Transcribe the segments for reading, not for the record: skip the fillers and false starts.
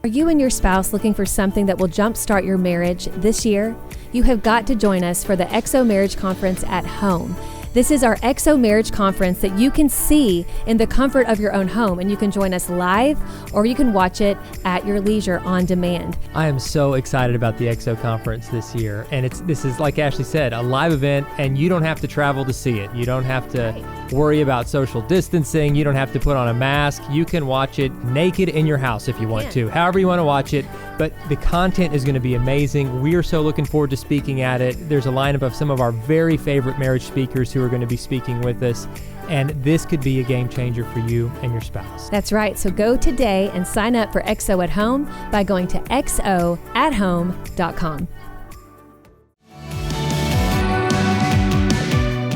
Are you and your spouse looking for something that will jumpstart your marriage this year? You have got to join us for the XO Marriage Conference at home. This is our XO Marriage Conference that you can see in the comfort of your own home, and you can join us live or you can watch it at your leisure on demand. I am so excited about the XO Conference this year, and this is, like Ashley said, a live event, and you don't have to travel to see it. You don't have to worry about social distancing. You don't have to put on a mask. You can watch it naked in your house if you want to, however you want to watch it. But the content is going to be amazing. We are so looking forward to speaking at it. There's a lineup of some of our very favorite marriage speakers who are going to be speaking with us. And this could be a game changer for you and your spouse. That's right. So go today and sign up for XO at Home by going to xoathome.com.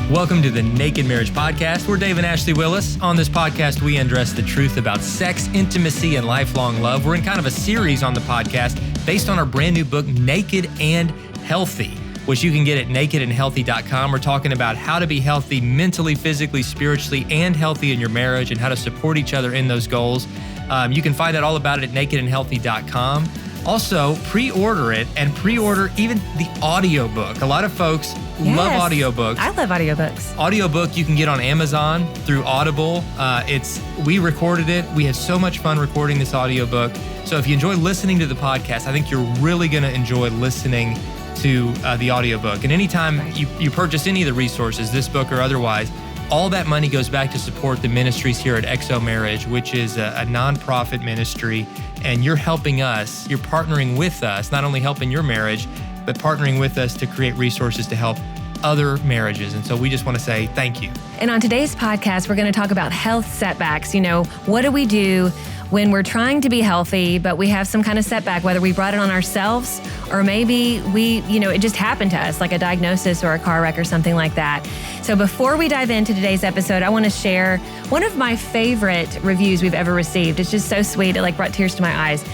Welcome to the Naked Marriage Podcast. We're Dave and Ashley Willis. On this podcast, we address the truth about sex, intimacy, and lifelong love. We're in kind of a series on the podcast based on our brand new book, Naked and Healthy, which you can get at nakedandhealthy.com. We're talking about how to be healthy mentally, physically, spiritually, and healthy in your marriage and how to support each other in those goals. You can find out all about it at nakedandhealthy.com. Also, pre-order it and pre-order even the audiobook. A lot of folks love audiobooks. I love audiobooks. Audiobook you can get on Amazon through Audible. We recorded it. We had so much fun recording this audiobook. So if you enjoy listening to the podcast, I think you're really going to enjoy listening to the audiobook. And anytime you purchase any of the resources, this book or otherwise, all that money goes back to support the ministries here at XO Marriage, which is a nonprofit ministry. And you're helping us, you're partnering with us, not only helping your marriage, but partnering with us to create resources to help other marriages. And so we just want to say thank you. And on today's podcast, we're going to talk about health setbacks. You know, what do we do when we're trying to be healthy, but we have some kind of setback, whether we brought it on ourselves or maybe it just happened to us, like a diagnosis or a car wreck or something like that. So before we dive into today's episode, I want to share one of my favorite reviews we've ever received. It's just so sweet. It brought tears to my eyes.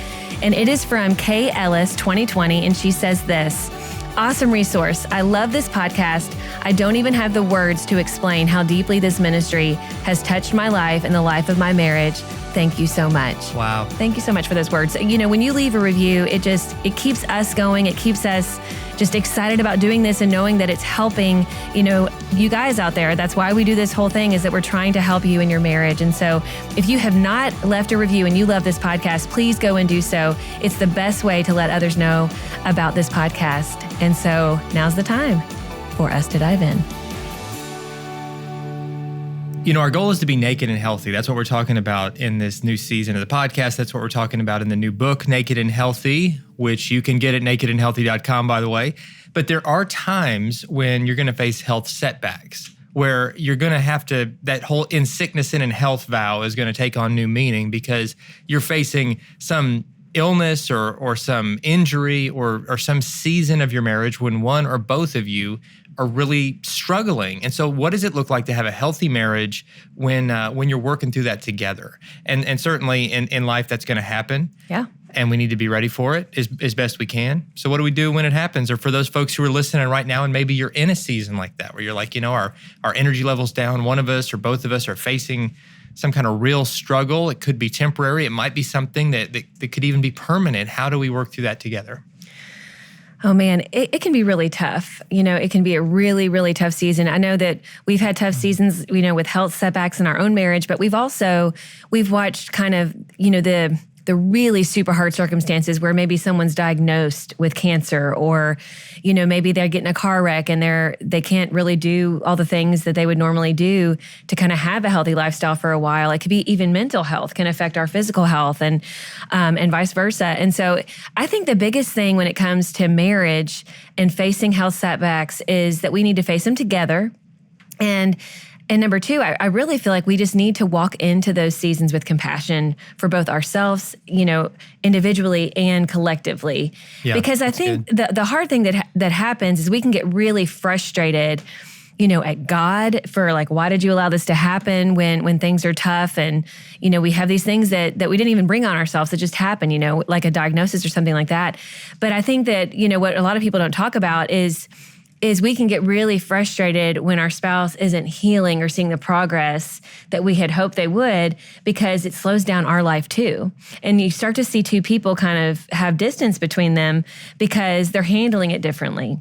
And it is from Kay Ellis 2020. And she says this: awesome resource. I love this podcast. I don't even have the words to explain how deeply this ministry has touched my life and the life of my marriage. Thank you so much. Wow. Thank you so much for those words. You know, when you leave a review, it keeps us going. It keeps us just excited about doing this and knowing that it's helping, you guys out there. That's why we do this whole thing, is that we're trying to help you in your marriage. And so if you have not left a review and you love this podcast, please go and do so. It's the best way to let others know about this podcast. And so now's the time for us to dive in. Our goal is to be naked and healthy. That's what we're talking about in this new season of the podcast. That's what we're talking about in the new book, Naked and Healthy, which you can get at nakedandhealthy.com, by the way. But there are times when you're going to face health setbacks, where you're going to have to, that whole in sickness and in health vow is going to take on new meaning because you're facing some illness or some injury or some season of your marriage when one or both of you are really struggling. And so what does it look like to have a healthy marriage when you're working through that together? And certainly in life that's going to happen. Yeah. And we need to be ready for it as best we can. So what do we do when it happens? Or for those folks who are listening right now and maybe you're in a season like that where you're like, our energy level's down, one of us or both of us are facing some kind of real struggle. It could be temporary. It might be something that could even be permanent. How do we work through that together? Oh man, it can be really tough. It can be a really, really tough season. I know that we've had tough seasons, with health setbacks in our own marriage, but we've watched kind of, the really super hard circumstances where maybe someone's diagnosed with cancer or, maybe they're getting a car wreck and they can't really do all the things that they would normally do to kind of have a healthy lifestyle for a while. It could be even mental health can affect our physical health and vice versa. And so I think the biggest thing when it comes to marriage and facing health setbacks is that we need to face them together. And number two, I really feel like we just need to walk into those seasons with compassion for both ourselves, individually and collectively. Yeah, because I think the hard thing that happens is we can get really frustrated, at God for why did you allow this to happen when things are tough? And, we have these things that we didn't even bring on ourselves that just happen, like a diagnosis or something like that. But I think that, what a lot of people don't talk about is is we can get really frustrated when our spouse isn't healing or seeing the progress that we had hoped they would, because it slows down our life too. And you start to see two people kind of have distance between them because they're handling it differently.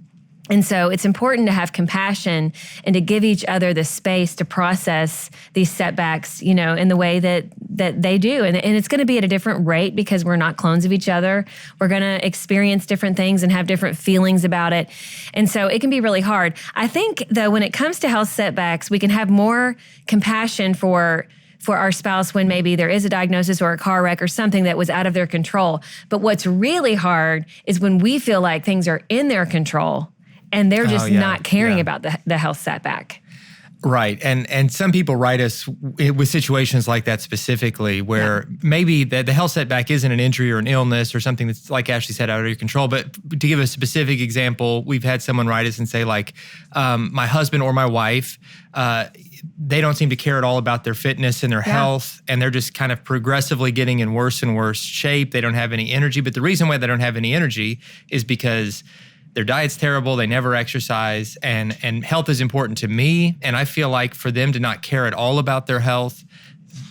And so it's important to have compassion and to give each other the space to process these setbacks, in the way that they do. And it's going to be at a different rate because we're not clones of each other. We're going to experience different things and have different feelings about it. And so it can be really hard. I think, though, when it comes to health setbacks, we can have more compassion for our spouse when maybe there is a diagnosis or a car wreck or something that was out of their control. But what's really hard is when we feel like things are in their control and they're just not caring about the health setback. Right. And some people write us with situations like that specifically where maybe the health setback isn't an injury or an illness or something that's, like Ashley said, out of your control. But to give a specific example, we've had someone write us and say, like, my husband or my wife, they don't seem to care at all about their fitness and their health, and they're just kind of progressively getting in worse and worse shape. They don't have any energy. But the reason why they don't have any energy is because their diet's terrible, they never exercise, and health is important to me. And I feel like for them to not care at all about their health,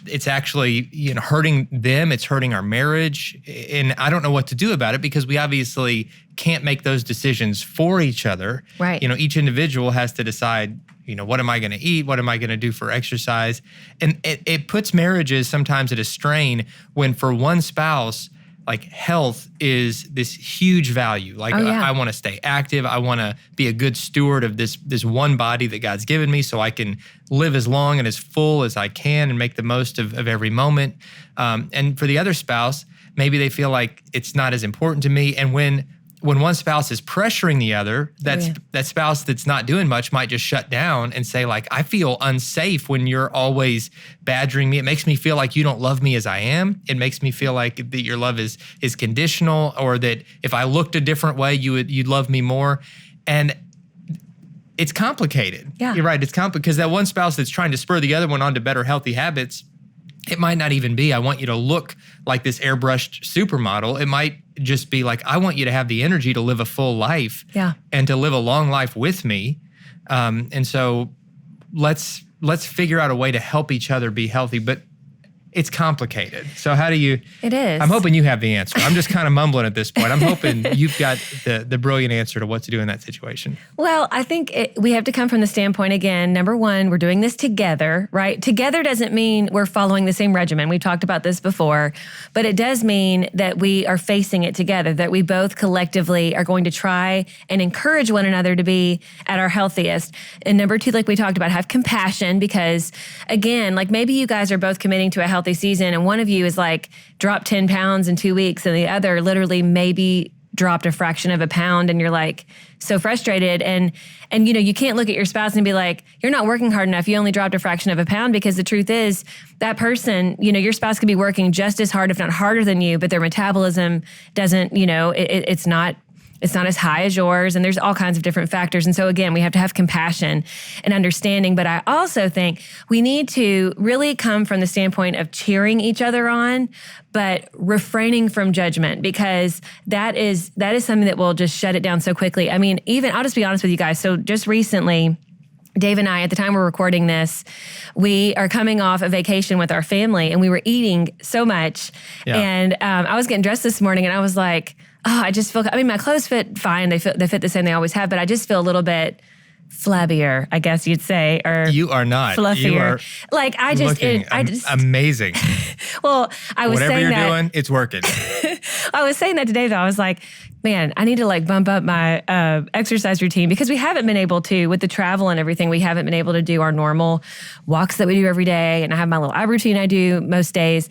it's actually hurting them, it's hurting our marriage. And I don't know what to do about it because we obviously can't make those decisions for each other. Right. Each individual has to decide, what am I going to eat? What am I going to do for exercise? And it puts marriages sometimes at a strain when for one spouse, like, health is this huge value. Like, I want to stay active. I want to be a good steward of this one body that God's given me so I can live as long and as full as I can and make the most of every moment. And for the other spouse, maybe they feel like it's not as important to me. And when one spouse is pressuring the other, that spouse that's not doing much might just shut down and say, like, I feel unsafe when you're always badgering me. It makes me feel like you don't love me as I am. It makes me feel like that your love is conditional, or that if I looked a different way, you'd love me more. And it's complicated. Yeah. You're right. It's complicated because that one spouse that's trying to spur the other one onto better healthy habits, it might not even be, I want you to look like this airbrushed supermodel. It might just be like, I want you to have the energy to live a full life and to live a long life with me. And so let's figure out a way to help each other be healthy. But it's complicated. So how do you? It is. I'm hoping you have the answer. I'm just kind of mumbling at this point. I'm hoping you've got the brilliant answer to what to do in that situation. Well, I think we have to come from the standpoint, again, number one, we're doing this together, right? Together doesn't mean we're following the same regimen. We've talked about this before, but it does mean that we are facing it together, that we both collectively are going to try and encourage one another to be at our healthiest. And number two, like we talked about, have compassion, because again, like maybe you guys are both committing to a healthy season and one of you is like dropped 10 pounds in 2 weeks and the other literally maybe dropped a fraction of a pound, and you're like so frustrated, and you can't look at your spouse and be like, you're not working hard enough, you only dropped a fraction of a pound, because the truth is that person, your spouse could be working just as hard, if not harder than you, but their metabolism doesn't, it's not as high as yours, and there's all kinds of different factors. And so again, we have to have compassion and understanding. But I also think we need to really come from the standpoint of cheering each other on, but refraining from judgment, because that is something that will just shut it down so quickly. I mean, I'll just be honest with you guys. So just recently, Dave and I, at the time we're recording this, we are coming off a vacation with our family, and we were eating so much. Yeah. And I was getting dressed this morning, and I was like, I just feel, my clothes fit fine. They fit the same they always have, but I just feel a little bit flabbier, I guess you'd say, or you are not fluffier. You are like I just amazing. Well, I was whatever saying you're doing, it's working. I was saying that today, though. I was like, man, I need to like bump up my exercise routine, because we haven't been able to, with the travel and everything, we haven't been able to do our normal walks that we do every day. And I have my little eye routine I do most days.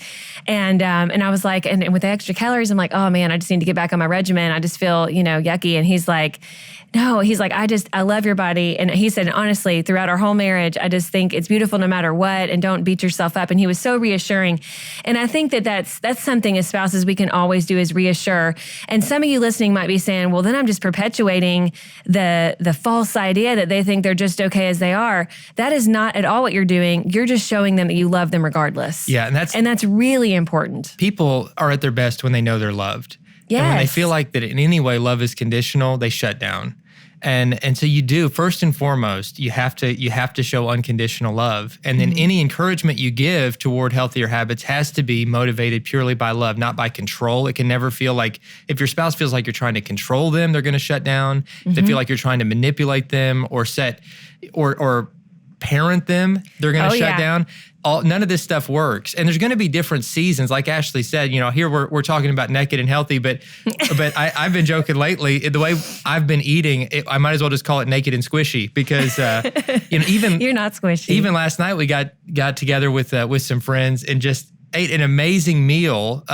And I was like, and with the extra calories, I'm like, oh man, I just need to get back on my regimen. I just feel, yucky. And he's like, no, he's like, I love your body. And he said, honestly, throughout our whole marriage, I just think it's beautiful no matter what, and don't beat yourself up. And he was so reassuring. And I think that's something as spouses we can always do, is reassure. And some of you listening might be saying, well, then I'm just perpetuating the false idea that they think they're just okay as they are. That is not at all what you're doing. You're just showing them that you love them regardless. Yeah, and that's really important. People are at their best when they know they're loved. Yes. And when they feel like that in any way love is conditional, they shut down. And so you do, first and foremost, you have to show unconditional love. And then any encouragement you give toward healthier habits has to be motivated purely by love, not by control. It can never feel like, if your spouse feels like you're trying to control them, they're going to shut down. If they feel like you're trying to manipulate them or parent them, they're going to shut down. None of this stuff works. And there's going to be different seasons. Like Ashley said, here we're talking about naked and healthy, but I've been joking lately, the way I've been eating, I might as well just call it naked and squishy, because even you're not squishy. Even last night we got together with some friends and just ate an amazing meal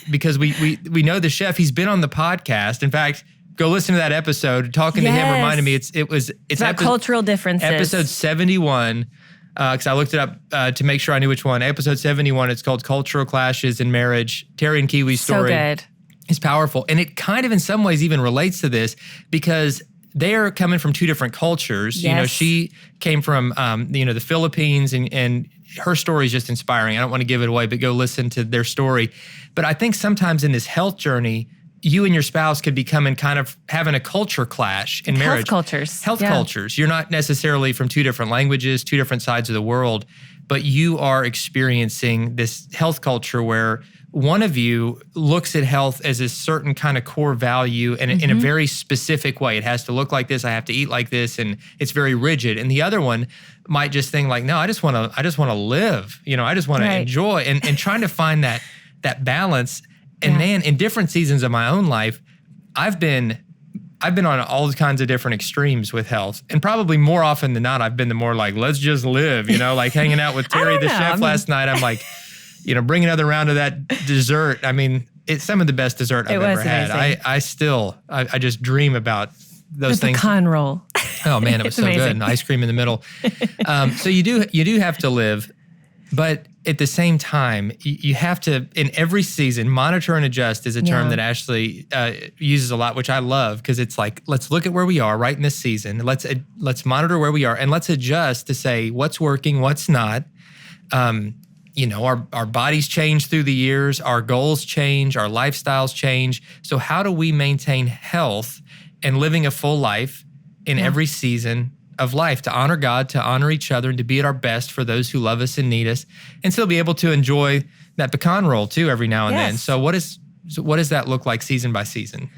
because we know the chef. He's been on the podcast. In fact, go listen to that episode. Talking to him reminded me it's about cultural differences. Episode 71. Because I looked it up to make sure I knew which one. Episode 71, it's called Cultural Clashes in Marriage. Terry and Kiwi's story. So good. It's powerful. And it kind of in some ways even relates to this, because they are coming from two different cultures. Yes. She came from, the Philippines, and her story is just inspiring. I don't want to give it away, but go listen to their story. But I think sometimes in this health journey, you and your spouse could be coming kind of having a culture clash in marriage. Health cultures. You're not necessarily from two different languages, two different sides of the world, but you are experiencing this health culture where one of you looks at health as a certain kind of core value and in a very specific way. It has to look like this. I have to eat like this, and it's very rigid. And the other one might just think like, no, I just want to live. I just want to enjoy, and trying to find that balance. And man, in different seasons of my own life, I've been on all kinds of different extremes with health. And probably more often than not, I've been the more like, let's just live, like hanging out with Terry the chef last night. I'm like, bring another round of that dessert. I mean, it's some of the best dessert I've ever had. I just dream about those things. The pecan roll. Oh man, it was so good. And ice cream in the middle. So you do have to live, but at the same time, you have to, in every season, monitor and adjust is a term that Ashley uses a lot, which I love, because it's like, let's look at where we are right in this season. Let's monitor where we are, and let's adjust to say what's working, what's not. Our bodies change through the years, our goals change, our lifestyles change. So how do we maintain health and living a full life in every season of life, to honor God, to honor each other, and to be at our best for those who love us and need us, and still be able to enjoy that pecan roll too every now and then. So what does that look like season by season?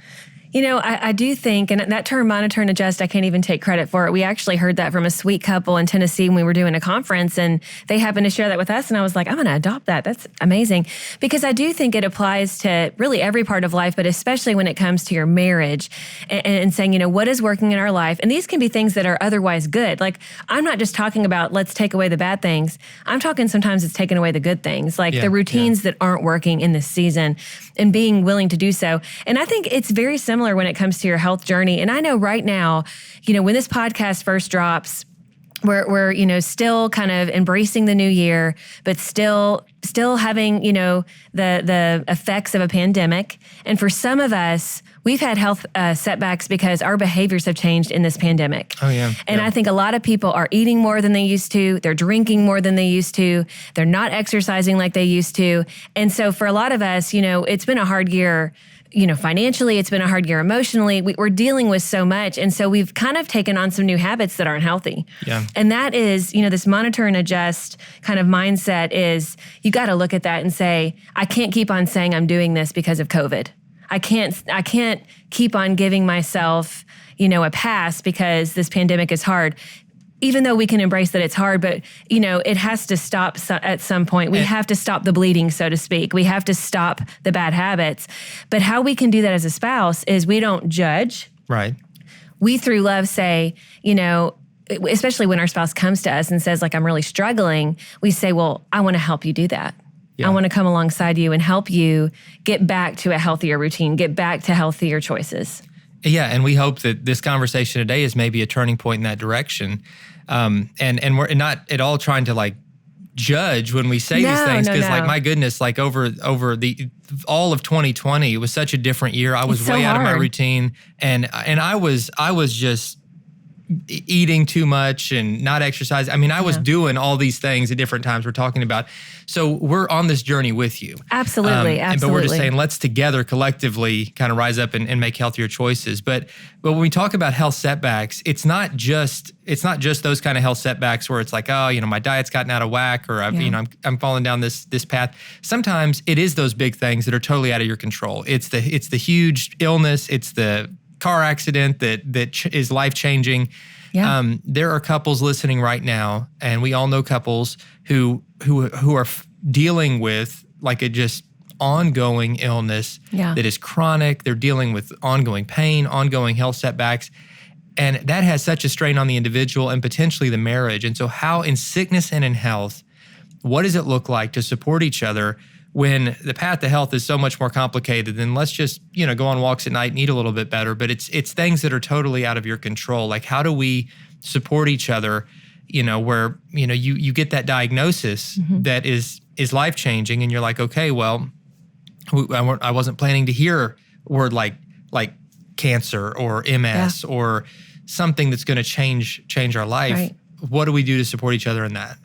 I do think, and that term monitor and adjust, I can't even take credit for it. We actually heard that from a sweet couple in Tennessee when we were doing a conference, and they happened to share that with us. And I was like, I'm going to adopt that. That's amazing. Because I do think it applies to really every part of life, but especially when it comes to your marriage and saying, what is working in our life? And these can be things that are otherwise good. Like, I'm not just talking about let's take away the bad things. I'm talking sometimes it's taking away the good things, like the routines that aren't working in this season, and being willing to do so. And I think it's very similar when it comes to your health journey. And I know right now, when this podcast first drops, we're still kind of embracing the new year, but still having, the effects of a pandemic. And for some of us, we've had health setbacks because our behaviors have changed in this pandemic. Oh, yeah. And I think a lot of people are eating more than they used to. They're drinking more than they used to. They're not exercising like they used to. And so for a lot of us, it's been a hard year. Financially, it's been a hard year emotionally. We're dealing with so much. And so we've kind of taken on some new habits that aren't healthy. Yeah. And that is, this monitor and adjust kind of mindset is, you got to look at that and say, I can't keep on saying I'm doing this because of COVID. I can't keep on giving myself, a pass because this pandemic is hard. Even though we can embrace that it's hard, but, it has to stop at some point. We have to stop the bleeding, so to speak. We have to stop the bad habits. But how we can do that as a spouse is we don't judge. Right. We, through love, say, especially when our spouse comes to us and says, like, I'm really struggling, we say, well, I want to help you do that. Yeah. I want to come alongside you and help you get back to a healthier routine, get back to healthier choices. Yeah, and we hope that this conversation today is maybe a turning point in that direction. And we're not at all trying to like judge when we say these things, because like, my goodness, like over the all of 2020, it was such a different year. I was way out of my routine, and I was just eating too much and not exercise. I mean, I was doing all these things at different times we're talking about. So we're on this journey with you. Absolutely. But we're just saying, let's together collectively kind of rise up and make healthier choices. But when we talk about health setbacks, it's not just those kind of health setbacks where it's like, oh, my diet's gotten out of whack, or I'm falling down this path. Sometimes it is those big things that are totally out of your control. It's the huge illness. It's the car accident that is life-changing. Yeah. There are couples listening right now, and we all know couples who are dealing with like a just ongoing illness that is chronic. They're dealing with ongoing pain, ongoing health setbacks, and that has such a strain on the individual and potentially the marriage. And so how in sickness and in health, what does it look like to support each other when the path to health is so much more complicated than let's just, go on walks at night and eat a little bit better, but it's things that are totally out of your control. Like, how do we support each other, where, you get that diagnosis that is life-changing, and you're like, okay, well, I wasn't planning to hear a word like cancer or MS or something that's going to change our life. Right. What do we do to support each other in that?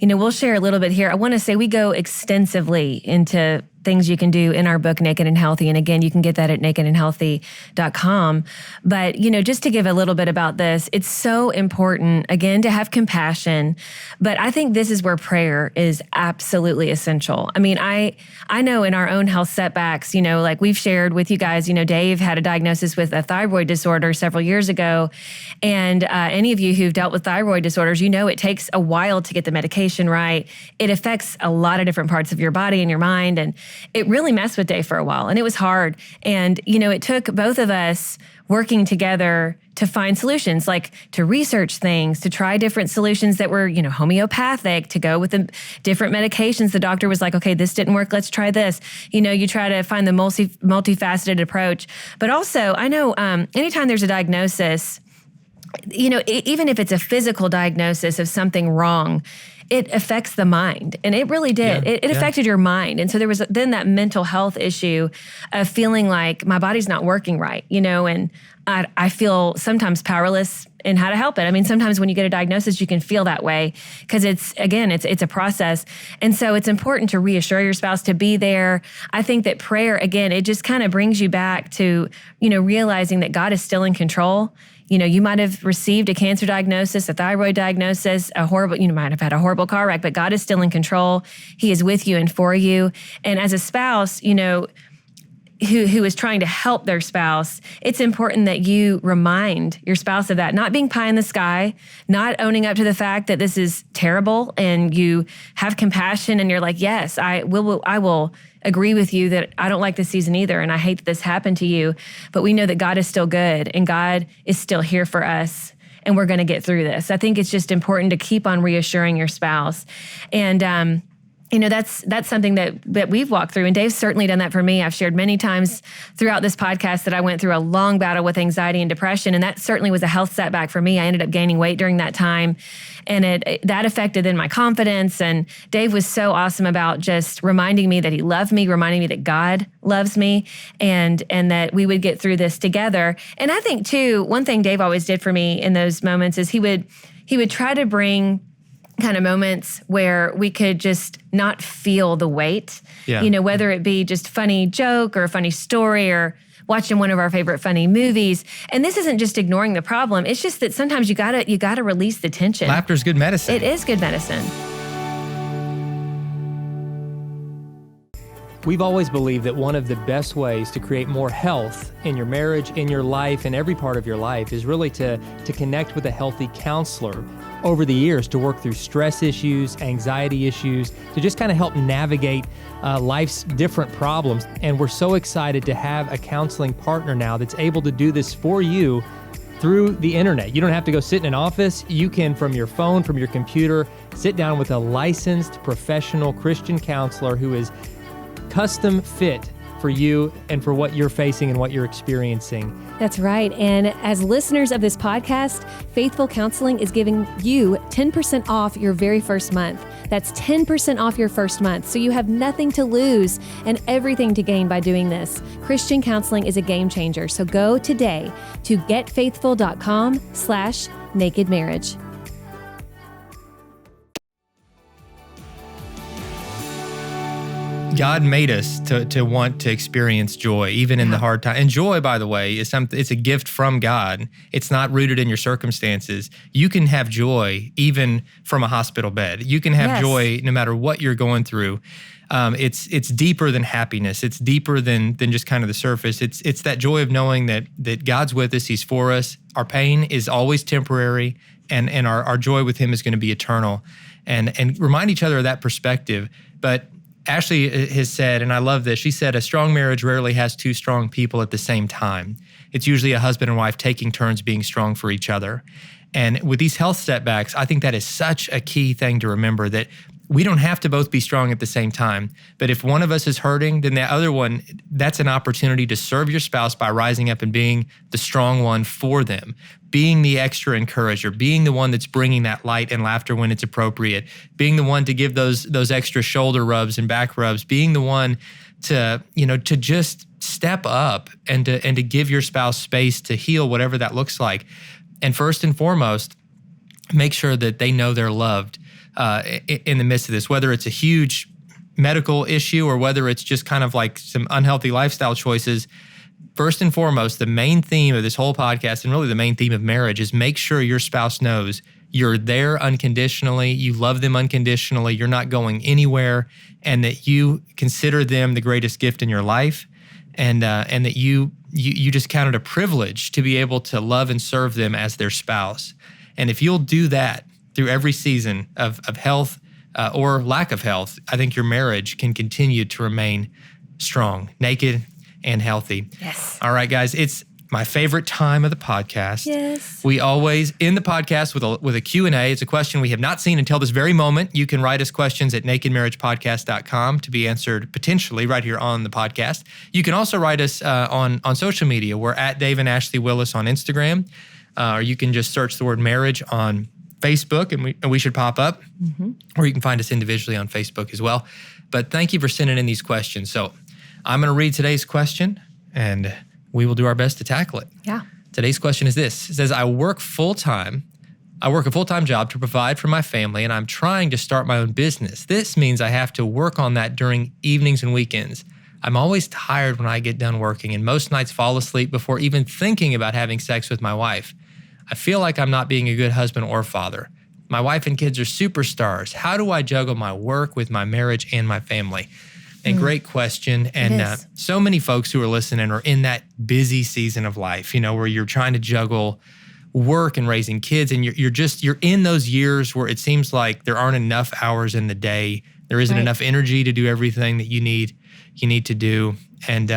We'll share a little bit here. I want to say we go extensively into things you can do in our book, Naked and Healthy. And again, you can get that at nakedandhealthy.com. But, just to give a little bit about this, it's so important, again, to have compassion. But I think this is where prayer is absolutely essential. I mean, I know in our own health setbacks, like we've shared with you guys, Dave had a diagnosis with a thyroid disorder several years ago. And any of you who've dealt with thyroid disorders, it takes a while to get the medication right. It affects a lot of different parts of your body and your mind. And it really messed with Dave for a while, and it was hard. And, it took both of us working together to find solutions, like to research things, to try different solutions that were, homeopathic, to go with the different medications. The doctor was like, okay, this didn't work, let's try this. You try to find the multifaceted approach. But also, I know anytime there's a diagnosis, even if it's a physical diagnosis of something wrong, it affects the mind. And it really did. Yeah, it affected your mind. And so there was then that mental health issue of feeling like my body's not working right, and I feel sometimes powerless in how to help it. I mean, sometimes when you get a diagnosis, you can feel that way because it's a process. And so it's important to reassure your spouse, to be there. I think that prayer, again, it just kind of brings you back to, realizing that God is still in control. You might have received a cancer diagnosis, a thyroid diagnosis, you might have had a horrible car wreck, but God is still in control. He is with you and for you. And as a spouse, who is trying to help their spouse, it's important that you remind your spouse of that, not being pie in the sky, not owning up to the fact that this is terrible, and you have compassion and you're like, yes, I will agree with you that I don't like this season either, and I hate that this happened to you, but we know that God is still good and God is still here for us, and we're going to get through this. I think it's just important to keep on reassuring your spouse. And that's something that we've walked through, and Dave's certainly done that for me. I've shared many times throughout this podcast that I went through a long battle with anxiety and depression, and that certainly was a health setback for me. I ended up gaining weight during that time, and that affected then my confidence. And Dave was so awesome about just reminding me that he loved me, reminding me that God loves me, and that we would get through this together. And I think too, one thing Dave always did for me in those moments is he would try to bring kind of moments where we could just not feel the weight, whether it be just funny joke or a funny story or watching one of our favorite funny movies. And this isn't just ignoring the problem. It's just that sometimes you gotta release the tension. Laughter's good medicine. It is good medicine. We've always believed that one of the best ways to create more health in your marriage, in your life, in every part of your life is really to connect with a healthy counselor over the years to work through stress issues, anxiety issues, to just kind of help navigate life's different problems. And we're so excited to have a counseling partner now that's able to do this for you through the internet. You don't have to go sit in an office. You can, from your phone, from your computer, sit down with a licensed professional Christian counselor who is custom fit for you and for what you're facing and what you're experiencing. That's right. And as listeners of this podcast, Faithful Counseling is giving you 10% off your very first month. That's 10% off your first month. So you have nothing to lose and everything to gain by doing this. Christian counseling is a game changer. So go today to getfaithful.com/nakedmarriage. God made us to want to experience joy, even in the hard time. And joy, by the way, is something. It's a gift from God. It's not rooted in your circumstances. You can have joy even from a hospital bed. You can have joy no matter what you're going through. It's deeper than happiness. It's deeper than just kind of the surface. It's that joy of knowing that God's with us. He's for us. Our pain is always temporary, and our joy with Him is going to be eternal. And remind each other of that perspective. But Ashley has said, and I love this, she said, a strong marriage rarely has two strong people at the same time. It's usually a husband and wife taking turns being strong for each other. And with these health setbacks, I think that is such a key thing to remember, that we don't have to both be strong at the same time. But if one of us is hurting, then the other one, that's an opportunity to serve your spouse by rising up and being the strong one for them, being the extra encourager, being the one that's bringing that light and laughter when it's appropriate, being the one to give those extra shoulder rubs and back rubs, being the one to just step up and to give your spouse space to heal, whatever that looks like. And first and foremost, make sure that they know they're loved in the midst of this, whether it's a huge medical issue or whether it's just kind of like some unhealthy lifestyle choices. First and foremost, the main theme of this whole podcast, and really the main theme of marriage, is make sure your spouse knows you're there unconditionally, you love them unconditionally, you're not going anywhere, and that you consider them the greatest gift in your life, and that you just count it a privilege to be able to love and serve them as their spouse. And if you'll do that through every season of health or lack of health, I think your marriage can continue to remain strong, naked, and healthy. Yes. All right, guys, it's my favorite time of the podcast. Yes. We always end the podcast with a Q&A. It's a question we have not seen until this very moment. You can write us questions at nakedmarriagepodcast.com to be answered potentially right here on the podcast. You can also write us on social media. We're at Dave and Ashley Willis on Instagram, or you can just search the word marriage on Facebook, and we should pop up, or you can find us individually on Facebook as well. But thank you for sending in these questions. So I'm going to read today's question, and we will do our best to tackle it. Yeah. Today's question is this. It says, I work a full-time job to provide for my family, and I'm trying to start my own business. This means I have to work on that during evenings and weekends. I'm always tired when I get done working, and most nights fall asleep before even thinking about having sex with my wife. I feel like I'm not being a good husband or father. My wife and kids are superstars. How do I juggle my work with my marriage and my family? And great question. And so many folks who are listening are in that busy season of life, where you're trying to juggle work and raising kids. And you're in those years where it seems like there aren't enough hours in the day. There isn't enough energy to do everything that you need to do. And,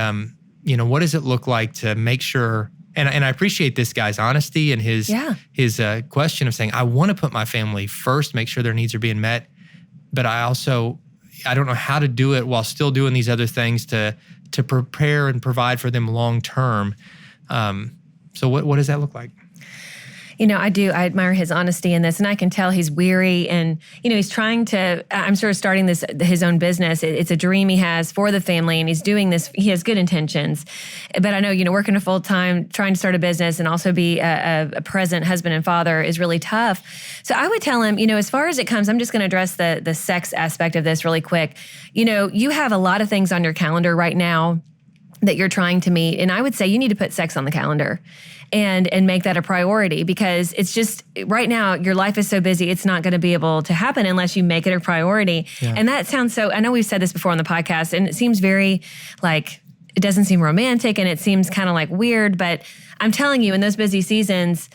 what does it look like to make sure? And I appreciate this guy's honesty and his question of saying, I want to put my family first, make sure their needs are being met. But I don't know how to do it while still doing these other things to prepare and provide for them long term. So what does that look like? I admire his honesty in this, and I can tell he's weary, and, he's trying to, I'm sort of starting his own business. It's a dream he has for the family, and he's doing this, he has good intentions. But I know, working a full time, trying to start a business and also be a present husband and father is really tough. So I would tell him, as far as it comes, I'm just going to address the sex aspect of this really quick. You have a lot of things on your calendar right now that you're trying to meet. And I would say you need to put sex on the calendar and make that a priority, because it's just right now your life is so busy, it's not going to be able to happen unless you make it a priority. Yeah. And that sounds I know we've said this before on the podcast, and it seems very it doesn't seem romantic and it seems kind of weird, but I'm telling you, in those busy seasons,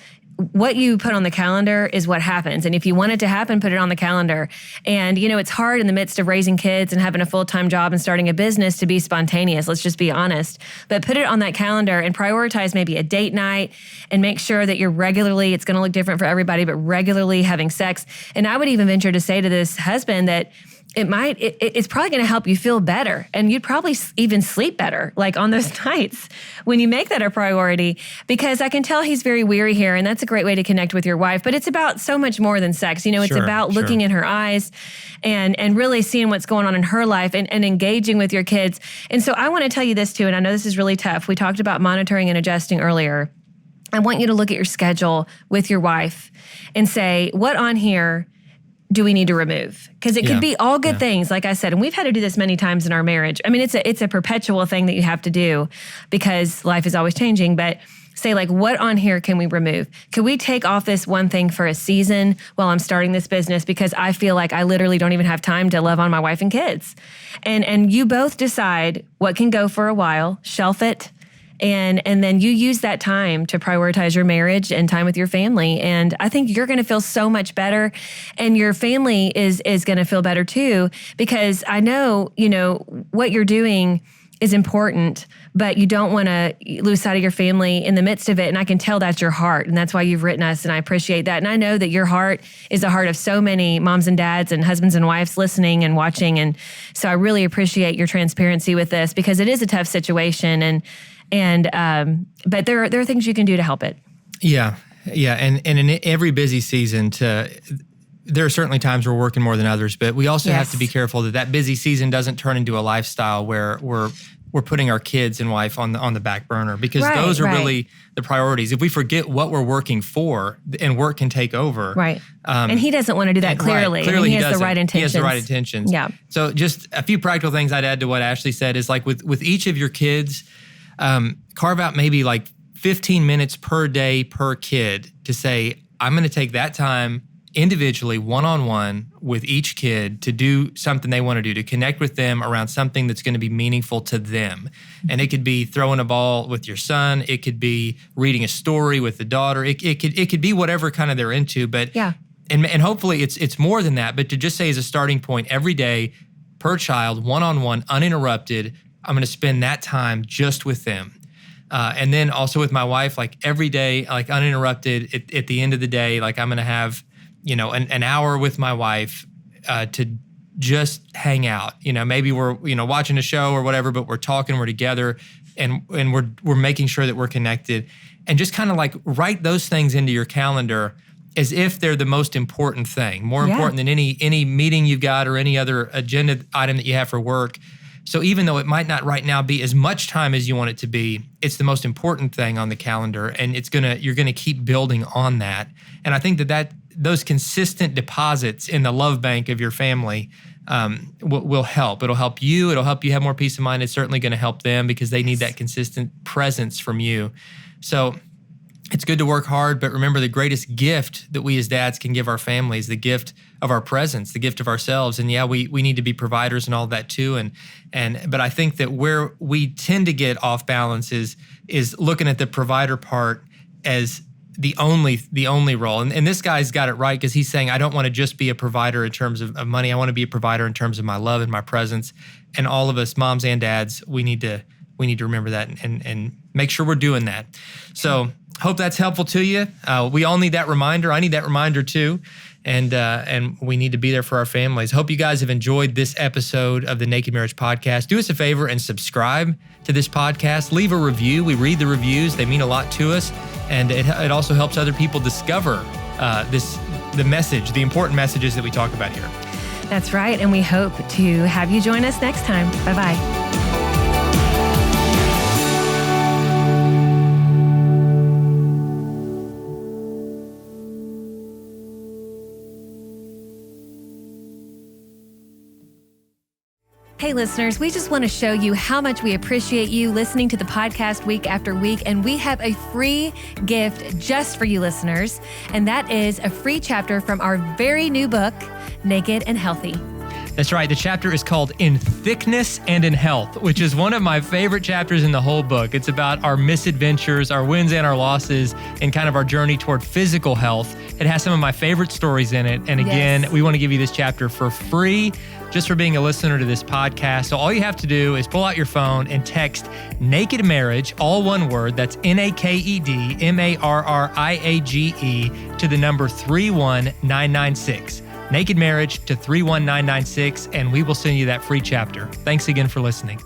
what you put on the calendar is what happens. And if you want it to happen, put it on the calendar. And, it's hard in the midst of raising kids and having a full-time job and starting a business to be spontaneous. Let's just be honest. But put it on that calendar and prioritize maybe a date night, and make sure that you're regularly, it's going to look different for everybody, but regularly having sex. And I would even venture to say to this husband that, it's probably going to help you feel better. And you'd probably even sleep better, like on those nights when you make that a priority, because I can tell he's very weary here. And that's a great way to connect with your wife. But it's about so much more than sex. It's about looking in her eyes and really seeing what's going on in her life and engaging with your kids. And so I want to tell you this too, and I know this is really tough. We talked about monitoring and adjusting earlier. I want you to look at your schedule with your wife and say, what on here do we need to remove? Because it could be all good things, like I said, and we've had to do this many times in our marriage. I mean, it's a perpetual thing that you have to do because life is always changing, but say like, what on here can we remove? Can we take off this one thing for a season while I'm starting this business because I feel like I literally don't even have time to love on my wife and kids? And you both decide what can go for a while, shelf it, and then you use that time to prioritize your marriage and time with your family. And I think you're going to feel so much better, and your family is going to feel better too, because I know, what you're doing is important, but you don't want to lose sight of your family in the midst of it. And I can tell that's your heart, and that's why you've written us, and I appreciate that. And I know that your heart is the heart of so many moms and dads and husbands and wives listening and watching. And so I really appreciate your transparency with this, because it is a tough situation, but there are things you can do to help it. Yeah. And in every busy season, there are certainly times we're working more than others, but we also have to be careful that busy season doesn't turn into a lifestyle where we're putting our kids and wife on the back burner, because those are really the priorities. If we forget what we're working for, and work can take over. Right. And he doesn't want to do that clearly. Clearly he has the right intentions. He has the right intentions. Yeah. So just a few practical things I'd add to what Ashley said is, like, with each of your kids, carve out maybe like 15 minutes per day per kid to say, I'm going to take that time individually, one-on-one with each kid to do something they want to do, to connect with them around something that's going to be meaningful to them. And it could be throwing a ball with your son. It could be reading a story with the daughter. It could be whatever kind of they're into, but and hopefully it's more than that, but to just say as a starting point, every day per child, one-on-one, uninterrupted, I'm going to spend that time just with them. And then also with my wife, like every day, like uninterrupted, at the end of the day, like I'm going to have, an hour with my wife to just hang out. Maybe we're, watching a show or whatever, but we're talking, we're together, and we're making sure that we're connected. And just kind of like write those things into your calendar as if they're the most important thing, more important than any meeting you've got or any other agenda item that you have for work. So even though it might not right now be as much time as you want it to be, it's the most important thing on the calendar, and you're gonna keep building on that. And I think that those consistent deposits in the love bank of your family will help. It'll help you. It'll help you have more peace of mind. It's certainly going to help them because they need that consistent presence from you. So it's good to work hard, but remember, the greatest gift that we as dads can give our families, the gift of our presence, the gift of ourselves. And we need to be providers and all that too. But I think that where we tend to get off balance is looking at the provider part as the only role. And this guy's got it right, because he's saying, I don't want to just be a provider in terms of money. I want to be a provider in terms of my love and my presence. And all of us, moms and dads, we need to remember that and make sure we're doing that. So hope that's helpful to you. We all need that reminder. I need that reminder too. And we need to be there for our families. Hope you guys have enjoyed this episode of the Naked Marriage Podcast. Do us a favor and subscribe to this podcast. Leave a review. We read the reviews. They mean a lot to us. And it also helps other people discover the message, the important messages that we talk about here. That's right. And we hope to have you join us next time. Bye-bye. Hey listeners, we just want to show you how much we appreciate you listening to the podcast week after week, and we have a free gift just for you listeners, and that is a free chapter from our very new book, Naked and Healthy. That's right. The chapter is called In Thickness and in Health, which is one of my favorite chapters in the whole book. It's about our misadventures, our wins and our losses, and kind of our journey toward physical health. It has some of my favorite stories in it. And again, we want to give you this chapter for free, just for being a listener to this podcast. So all you have to do is pull out your phone and text Naked Marriage, all one word, that's NAKEDMARRIAGE, to the number 31996. Naked Marriage to 31996, and we will send you that free chapter. Thanks again for listening.